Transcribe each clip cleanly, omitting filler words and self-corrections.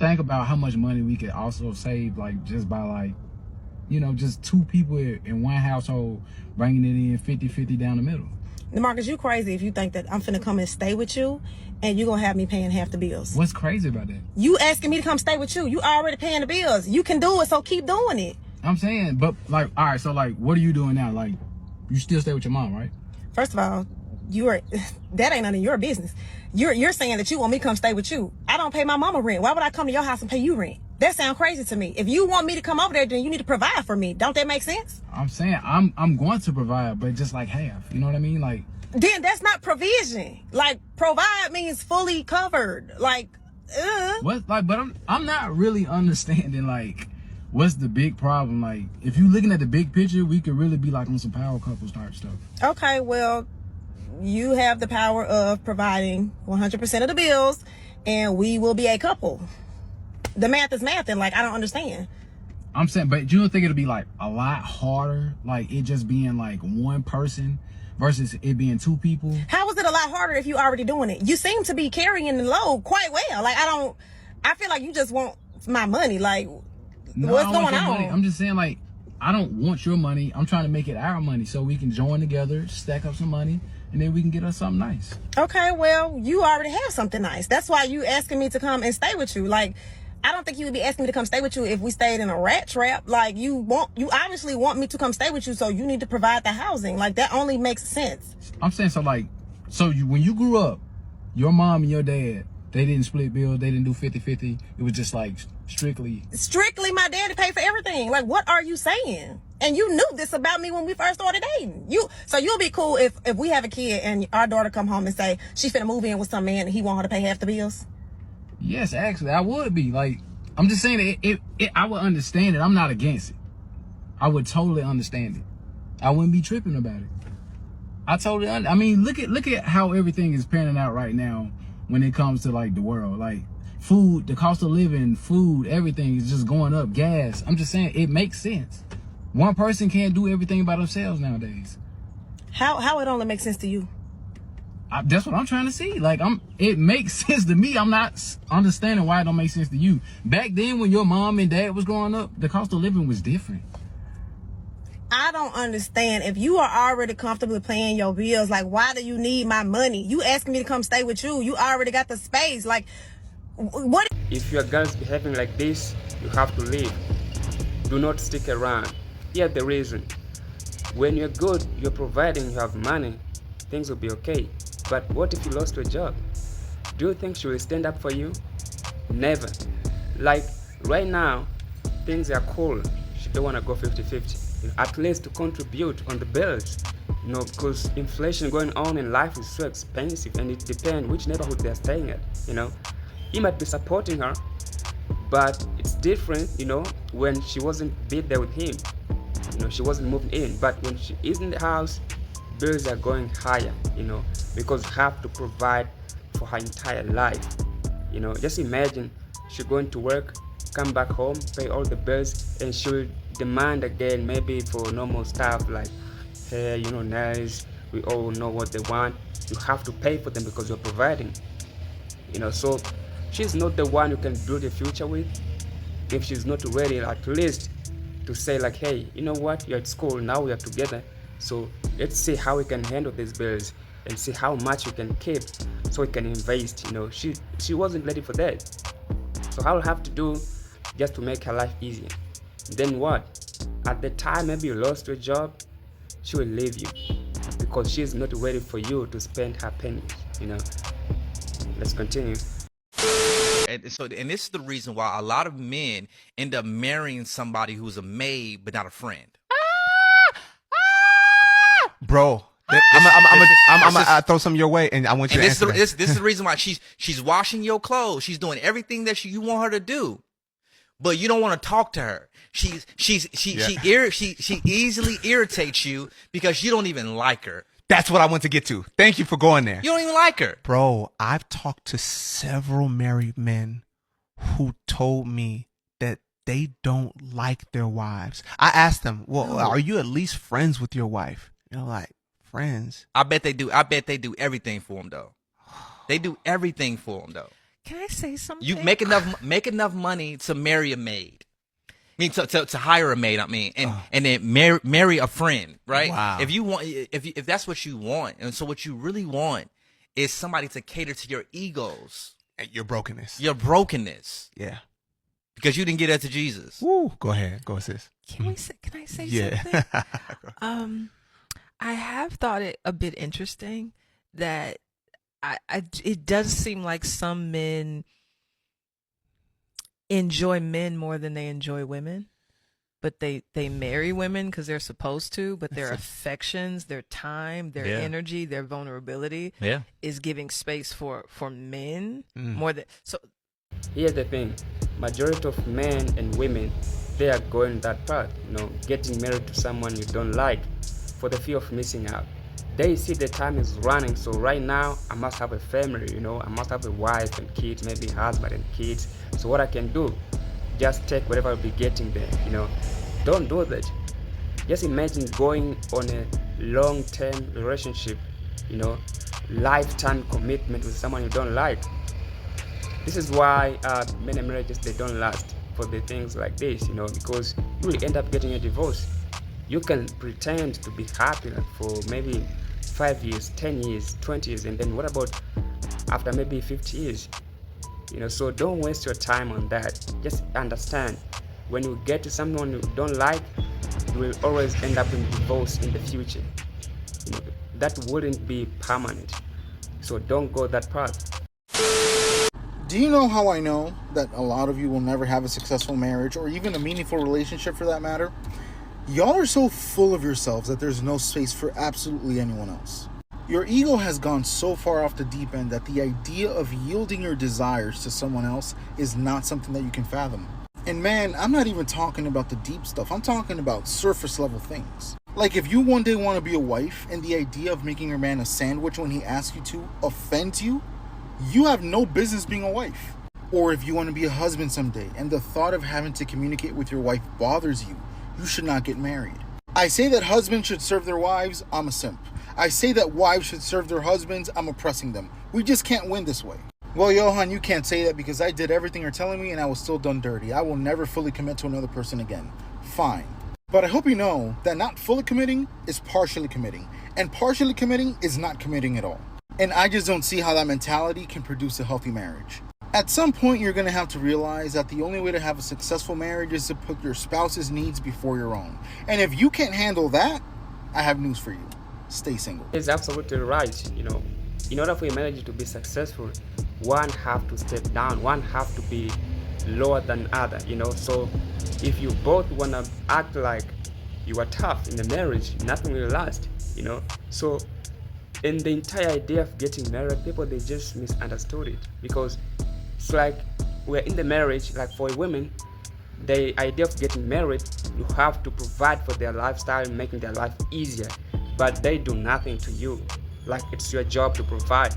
think about how much money we could also save, like just by like, you know, just two people in one household bringing it in 50-50 down the middle. DeMarcus, you crazy if you think that I'm finna come and stay with you and you gonna have me paying half the bills. What's crazy about that? You asking me to come stay with you. You already paying the bills. You can do it, so keep doing it. I'm saying, but like, all right, so like, what are you doing now? Like, you still stay with your mom, right? First of all, that ain't none of your business. You're saying that you want me to come stay with you. I don't pay my mama rent. Why would I come to your house and pay you rent? That sounds crazy to me. If you want me to come over there, then you need to provide for me. Don't that make sense? I'm saying I'm going to provide, but just like half. You know what I mean? Like, then that's not provision. Like, provide means fully covered. Like, what? Like, but I'm not really understanding like what's the big problem. Like, if you're looking at the big picture, we could really be like on some power couples type stuff. Okay, well, you have the power of providing 100% of the bills, and we will be a couple. The math is math, and like, I don't understand. I'm saying, but you don't think it'll be like a lot harder, like it just being like one person versus it being two people? How is it a lot harder if you already doing it? You seem to be carrying the load quite well. Like, I feel like you just want my money. Like, no, what's going on? Money. I'm just saying, like, I don't want your money. I'm trying to make it our money so we can join together, stack up some money, and then we can get us something nice. Okay, well, you already have something nice. That's why you asking me to come and stay with you. Like, I don't think you would be asking me to come stay with you if we stayed in a rat trap. Like, you obviously want me to come stay with you, so you need to provide the housing. Like, that only makes sense. I'm saying, so like, when you grew up, your mom and your dad, they didn't split bills, they didn't do 50-50. It was just like strictly my daddy paid for everything. Like, what are you saying? And you knew this about me when we first started dating. So you'll be cool if we have a kid and our daughter come home and say she finna move in with some man and he want her to pay half the bills? Yes, actually, I would be. Like, I'm just saying I would understand it. I'm not against it. I would totally understand it. I wouldn't be tripping about it. I mean, look at how everything is panning out right now when it comes to like the world. Like, food, the cost of living, food, everything is just going up. Gas. I'm just saying, it makes sense. One person can't do everything by themselves nowadays. How it only makes sense to you? That's what I'm trying to see. Like, it makes sense to me. I'm not understanding why it don't make sense to you. Back then, when your mom and dad was growing up, the cost of living was different. I don't understand. If you are already comfortably paying your bills, like, why do you need my money? You asking me to come stay with you. You already got the space. Like, what? If your girl's behaving like this, you have to leave. Do not stick around. Here's the reason. When you're good, you're providing, you have money, things will be okay. But what if you lost your job? Do you think she will stand up for you? Never. Like, right now, things are cool. She don't want to go 50-50. At least to contribute on the bills. You know, because inflation going on in life is so expensive, and it depends which neighborhood they're staying at, you know. You might be supporting her, but it's different, you know, when she wasn't be there with him. You know, she wasn't moving in. But when she is in the house, bills are going higher, you know, because you have to provide for her entire life. You know, just imagine she going to work, come back home, pay all the bills, and she'll demand again maybe for normal stuff like hair, you know, nails. We all know what they want. You have to pay for them because you're providing. You know, so she's not the one you can build a future with if she's not ready at least to say like, hey, you know what, you're at school, now we are together, so let's see how we can handle these bills and see how much we can keep so we can invest. You know, she wasn't ready for that. So I'll have to do just to make her life easier. Then what? At the time maybe you lost your job, she will leave you because she's not ready for you to spend her pennies, you know. Let's continue. And this is the reason why a lot of men end up marrying somebody who's a maid but not a friend. Bro, I'm gonna throw some your way, and I want you to answer that. This is the reason why she's washing your clothes. She's doing everything that you want her to do, but you don't want to talk to her. She easily irritates you because you don't even like her. That's what I want to get to. Thank you for going there. You don't even like her. Bro, I've talked to several married men who told me that they don't like their wives. I asked them, well, are you at least friends with your wife? They're like, friends? I bet they do. I bet they do everything for them, though. They do everything for them, though. Can I say something? You make enough money to marry a maid. I mean, to hire a maid. I mean, and then marry a friend, right? Wow. If you want, if that's what you want, and so what you really want is somebody to cater to your egos, Your brokenness. your brokenness, Yeah. because you didn't get that to Jesus. Woo. Go ahead. Go, sis. Can I say Yeah. something? I have thought it a bit interesting that it does seem like some men enjoy men more than they enjoy women, but they marry women because they're supposed to, but their affections, their time, their energy, their vulnerability is giving space for men more than so. Here's the thing, majority of men and women, they are going that path, getting married to someone you don't like for the fear of missing out. They see the time is running, so right now I must have a family, I must have a wife and kids, maybe a husband and kids. So what I can do, just take whatever I'll be getting there, Don't do that. Just imagine going on a long-term relationship, lifetime commitment with someone you don't like. This is why many marriages, they don't last for the things like this, because you will end up getting a divorce. You can pretend to be happy for maybe 5 years, 10 years, 20 years, and then what about after maybe 50 years? So don't waste your time on that. Just understand, when you get to someone you don't like, you will always end up in divorce in the future. That wouldn't be permanent. So don't go that path. Do you know how I know that a lot of you will never have a successful marriage or even a meaningful relationship for that matter? Y'all are so full of yourselves that there's no space for absolutely anyone else. Your ego has gone so far off the deep end that the idea of yielding your desires to someone else is not something that you can fathom. And man, I'm not even talking about the deep stuff. I'm talking about surface level things. Like if you one day want to be a wife and the idea of making your man a sandwich when he asks you to offends you, you have no business being a wife. Or if you want to be a husband someday and the thought of having to communicate with your wife bothers you, you should not get married. I say that husbands should serve their wives, I'm a simp. I say that wives should serve their husbands, I'm oppressing them. We just can't win this way. Well, Johan, you can't say that because I did everything you're telling me and I was still done dirty. I will never fully commit to another person again. Fine. But I hope you know that not fully committing is partially committing. And partially committing is not committing at all. And I just don't see how that mentality can produce a healthy marriage. At some point, you're going to have to realize that the only way to have a successful marriage is to put your spouse's needs before your own. And if you can't handle that, I have news for you. Stay single. It's absolutely right. In order for a marriage to be successful, one have to step down, one have to be lower than other, So if you both want to act like you are tough in the marriage, nothing will last, So in the entire idea of getting married, people, they just misunderstood it, because it's like we're in the marriage, like for women, the idea of getting married, you have to provide for their lifestyle, making their life easier, but they do nothing to you, like it's your job to provide.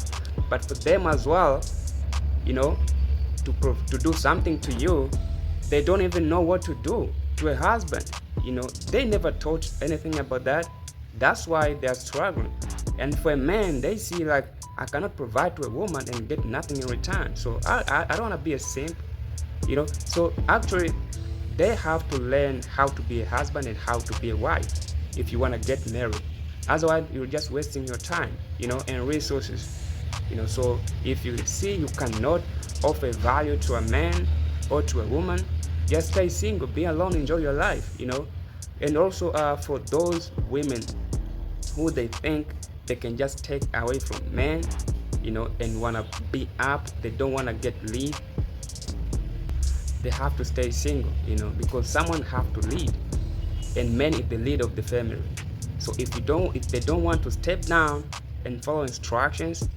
But for them as well, to do something to you, they don't even know what to do to a husband. They never taught anything about that. That's why they're struggling. And for a man, they see like, I cannot provide to a woman and get nothing in return. So I don't want to be a simp, So actually, they have to learn how to be a husband and how to be a wife if you want to get married. Otherwise, you're just wasting your time, and resources. So if you see you cannot offer value to a man or to a woman, just stay single, be alone, enjoy your life, And also for those women who they think they can just take away from men, and want to be up, they don't want to get lead, they have to stay single, because someone have to lead, and men is the lead of the family. So if they don't want to step down and follow instructions,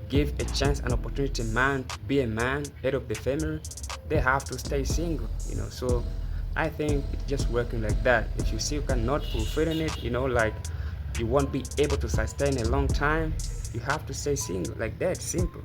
give a chance, an opportunity man to be a man, head of the family, they have to stay single, So I think it's just working like that. If you see you cannot fulfill it, like you won't be able to sustain a long time, you have to stay single. Like that, simple.